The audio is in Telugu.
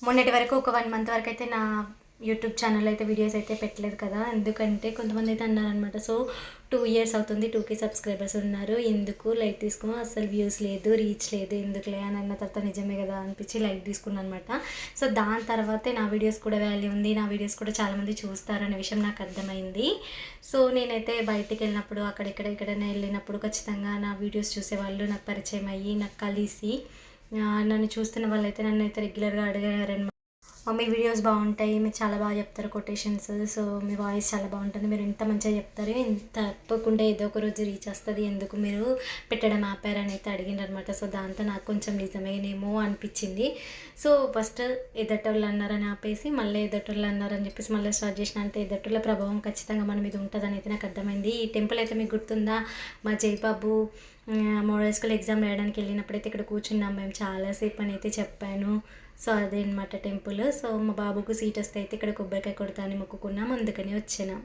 మొన్నటి వరకు ఒక 1 మంత్ వరకు అయితే నా యూట్యూబ్ ఛానల్ అయితే వీడియోస్ అయితే పెట్టలేదు కదా. ఎందుకంటే కొంతమంది అయితే అన్నారనమాట. సో 2 ఇయర్స్ అవుతుంది, 2K సబ్స్క్రైబర్స్ ఉన్నారు, ఎందుకు లైట్ తీసుకో, అసలు వ్యూస్ లేదు, రీచ్ లేదు, ఎందుకులే అని అన్న తర్వాత నిజమే కదా అనిపించి లైట్ తీసుకున్నాను అనమాట. సో దాని తర్వాతే నా వీడియోస్ కూడా వాల్యూ ఉంది, నా వీడియోస్ కూడా చాలామంది చూస్తారనే విషయం నాకు అర్థమైంది. సో నేనైతే బయటికి వెళ్ళినప్పుడు ఎక్కడైనా వెళ్ళినప్పుడు ఖచ్చితంగా నా వీడియోస్ చూసేవాళ్ళు నాకు పరిచయం అయ్యి నాకు కలిసి నన్ను చూస్తున్న వాళ్ళైతే నన్ను అయితే రెగ్యులర్గా అడిగారనమాట. మీ వీడియోస్ బాగుంటాయి, మీరు చాలా బాగా చెప్తారు కొటేషన్స్, సో మీ వాయిస్ చాలా బాగుంటుంది, మీరు ఎంత మంచిగా చెప్తారు, ఇంత తప్పకుండా ఏదో ఒక రోజు రీచ్ వస్తుంది, ఎందుకు మీరు పెట్టడం ఆపారని అయితే అడిగిండ్రనమాట. సో దాంతో నాకు కొంచెం నిజమేనేమో అనిపించింది. సో ఫస్ట్ ఎదటోళ్ళు అన్నారని ఆపేసి మళ్ళీ ఎదటోళ్ళు అన్నారని చెప్పేసి మళ్ళీ స్టార్ట్ చేసిన. అంటే ఎదటోళ్ళ ప్రభావం ఖచ్చితంగా మన మీద ఉంటుందని అయితే నాకు అర్థమైంది. ఈ టెంపుల్ అయితే మీకు గుర్తుందా, మా జయబాబు మోడల్ స్కూల్ ఎగ్జామ్ రాయడానికి వెళ్ళినప్పుడైతే ఇక్కడ కూర్చున్నాం మేము చాలాసేపు అని అయితే చెప్పాను. సో అదే అనమాట టెంపుల్. సో మా బాబుకు సీట్ వస్తే అయితే ఇక్కడ కొబ్బరికాయ కొడతా అని మొక్కుకున్నాం, అందుకని వచ్చినాం.